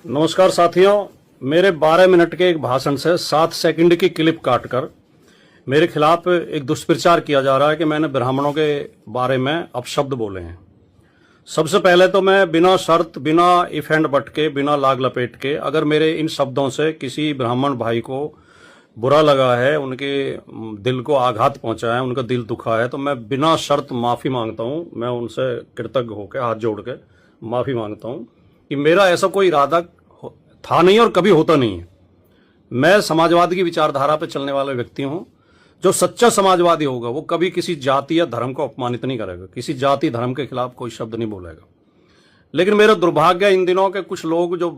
नमस्कार साथियों, मेरे 12 मिनट के एक भाषण से 7 सेकंड की क्लिप काटकर मेरे खिलाफ एक दुष्प्रचार किया जा रहा है कि मैंने ब्राह्मणों के बारे में अपशब्द बोले हैं। सबसे पहले तो मैं बिना शर्त, बिना इफ एंड बट के, बिना लाग लपेट के, अगर मेरे इन शब्दों से किसी ब्राह्मण भाई को बुरा लगा है, उनके दिल को आघात पहुंचा है, उनका दिल दुखा है, तो मैं बिना शर्त माफ़ी मांगता हूं। मैं उनसे कृतज्ञ होकर हाथ जोड़ के माफ़ी मांगता हूं कि मेरा ऐसा कोई इरादा था नहीं और कभी होता नहीं है। मैं समाजवाद की विचारधारा पर चलने वाला व्यक्ति हूं। जो सच्चा समाजवादी होगा वो कभी किसी जाति या धर्म को अपमानित नहीं करेगा, किसी जाति धर्म के खिलाफ कोई शब्द नहीं बोलेगा। लेकिन मेरा दुर्भाग्य इन दिनों के कुछ लोग, जो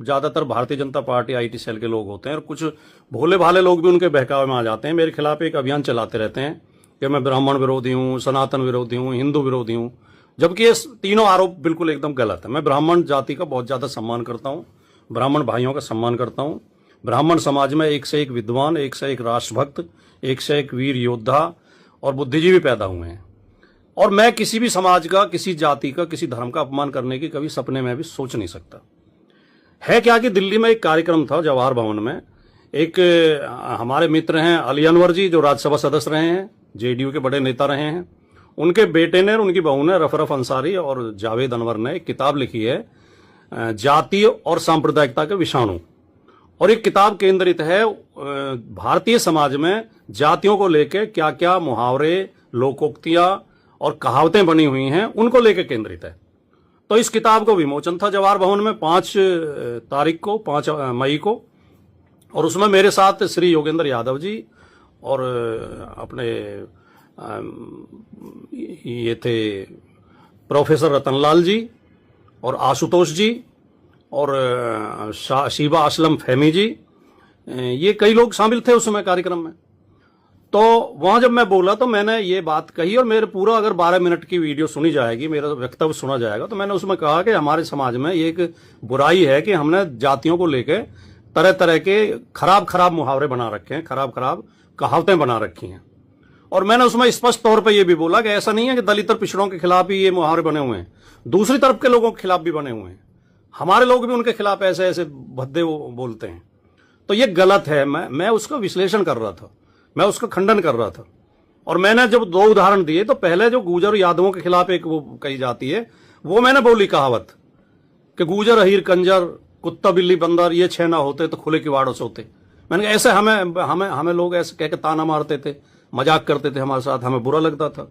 ज्यादातर Bharatiya Janata party IT cell के लोग होते हैं, और कुछ भोले भाले लोग भी उनके बहकावे में आ जाते हैं, मेरे खिलाफ एक अभियान चलाते रहते हैं कि मैं ब्राह्मण विरोधी हूं, सनातन विरोधी हूं, हिंदू विरोधी हूं, जबकि ये तीनों आरोप बिल्कुल एकदम गलत है। मैं ब्राह्मण जाति का बहुत ज्यादा सम्मान करता हूं, ब्राह्मण भाइयों का सम्मान करता हूं। ब्राह्मण समाज में एक से एक विद्वान, एक से एक राष्ट्रभक्त, एक से एक वीर योद्धा और बुद्धिजीवी पैदा हुए हैं, और मैं किसी भी समाज का, किसी जाति का, किसी धर्म का अपमान करने की कभी सपने में भी सोच नहीं सकता। है क्या कि दिल्ली में एक कार्यक्रम था जवाहर भवन में। एक हमारे मित्र हैं अली अनवर जी, जो राज्यसभा सदस्य रहे हैं, जेडीयू के बड़े नेता रहे हैं, उनके बेटे ने और उनकी बहू ने, रफरफ अंसारी और जावेद अनवर ने एक किताब लिखी है, जातीय और सांप्रदायिकता के विषाणु। और एक किताब केंद्रित है भारतीय समाज में जातियों को लेकर क्या क्या मुहावरे, लोकोक्तियां और कहावतें बनी हुई हैं, उनको लेकर केंद्रित है। तो इस किताब को विमोचन था जवाहर भवन में 5 तारीख को, 5 मई को, और उसमें मेरे साथ श्री योगेंद्र यादव जी और अपने ये थे प्रोफेसर रतनलाल जी और आशुतोष जी और शीबा असलम फहमी जी, ये कई लोग शामिल थे उसमें कार्यक्रम में। तो वहां जब मैं बोला तो मैंने ये बात कही, और मेरे पूरा अगर 12 मिनट की वीडियो सुनी जाएगी, मेरा वक्तव्य सुना जाएगा, तो मैंने उसमें कहा कि हमारे समाज में ये एक बुराई है कि हमने जातियों को लेकर तरह तरह के खराब मुहावरे बना रखे हैं, खराब कहावतें बना रखी हैं। और मैंने उसमें स्पष्ट तौर पर यह भी बोला कि ऐसा नहीं है कि दलित और पिछड़ों के खिलाफ ही ये मुहावरे बने हुए हैं, दूसरी तरफ के लोगों के खिलाफ भी बने हुए हैं। हमारे लोग भी उनके खिलाफ ऐसे ऐसे भद्दे बोलते हैं। तो ये गलत है। मैं उसका विश्लेषण कर रहा था, मैं उसका खंडन कर रहा था। और मैंने जब 2 उदाहरण दिए, तो पहले जो गुर्जर यादवों के खिलाफ एक वो कही जाती है, वो मैंने बोली कहावत कि गुर्जर अहीर कंजर, कुत्ता बिल्ली बंदर, ये 6 ना होते तो खुले किवाड़ों से होते। मैंने कहा ऐसे हमें लोग ऐसे कह के ताना मारते थे, मजाक करते थे हमारे साथ, हमें बुरा लगता था।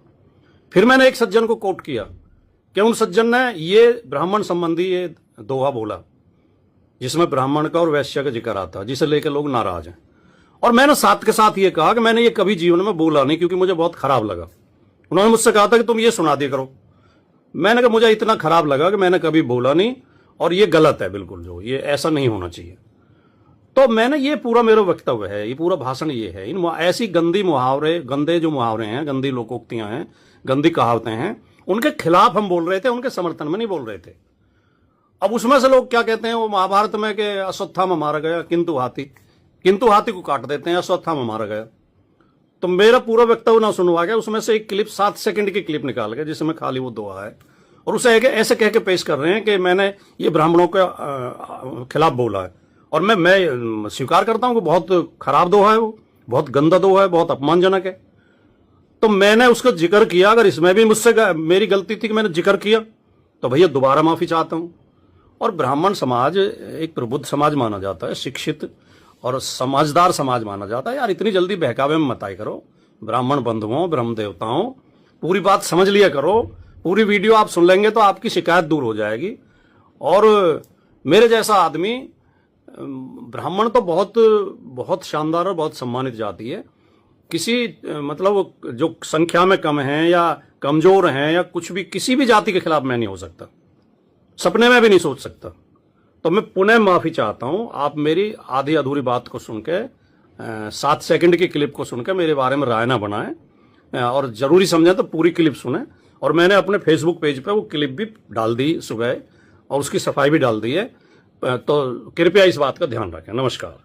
फिर मैंने एक सज्जन को कोट किया कि उन सज्जन ने ये ब्राह्मण संबंधी ये दोहा बोला जिसमें ब्राह्मण का और वैश्य का जिक्र आता, जिसे लेकर लोग नाराज हैं। और मैंने साथ के साथ ये कहा कि मैंने ये कभी जीवन में बोला नहीं, क्योंकि मुझे बहुत खराब लगा। उन्होंने मुझसे कहा था कि तुम ये सुना दिया करो। मैंने कहा मुझे इतना खराब लगा कि मैंने कभी बोला नहीं, और ये गलत है बिल्कुल, जो ये ऐसा नहीं होना चाहिए। तो मैंने ये पूरा मेरा वक्तव्य है, ये पूरा भाषण ये है। इन ऐसी गंदी मुहावरे, गंदे जो मुहावरे हैं, गंदी लोकोक्तियां हैं, गंदी कहावतें हैं, उनके खिलाफ हम बोल रहे थे, उनके समर्थन में नहीं बोल रहे थे। अब उसमें से लोग क्या कहते हैं, वो महाभारत में कि अश्वत्थामा मारा गया, किंतु हाथी को काट देते हैं, अश्वत्थामा मारा गया। तो मेरा पूरा वक्तव्य ना सुनवा के उसमें से एक क्लिप, 7 सेकंड की क्लिप निकाल के, जिसमें खाली वो दोहा है, और उसे ऐसे कह के पेश कर रहे हैं कि मैंने ये ब्राह्मणों के खिलाफ बोला है। और मैं स्वीकार करता हूं कि बहुत खराब दोहा है, वो बहुत गंदा दोहा है, बहुत अपमानजनक है। तो मैंने उसका जिक्र किया। अगर इसमें भी मुझसे मेरी गलती थी कि मैंने जिक्र किया, तो भैया दोबारा माफी चाहता हूं। और ब्राह्मण समाज एक प्रबुद्ध समाज माना जाता है, शिक्षित और समझदार समाज माना जाता है। यार इतनी जल्दी बहकावे में मत आया करो। ब्राह्मण बंधुओं, ब्रह्म देवताओं, पूरी बात समझ लिया करो। पूरी वीडियो आप सुन लेंगे तो आपकी शिकायत दूर हो जाएगी। और मेरे जैसा आदमी, ब्राह्मण तो बहुत शानदार और बहुत सम्मानित जाति है। किसी मतलब जो संख्या में कम है या कमजोर हैं या कुछ भी, किसी भी जाति के खिलाफ मैं नहीं हो सकता, सपने में भी नहीं सोच सकता। तो मैं पुनः माफी चाहता हूं। आप मेरी आधी अधूरी बात को सुन के, 7 सेकंड की क्लिप को सुनकर मेरे बारे में राय ना बनाएं, और जरूरी समझें तो पूरी क्लिप सुने। और मैंने अपने फेसबुक पेज पे वो क्लिप भी डाल दी सुबह, और उसकी सफाई भी डाल दी है। तो कृपया इस बात का ध्यान रखें। नमस्कार।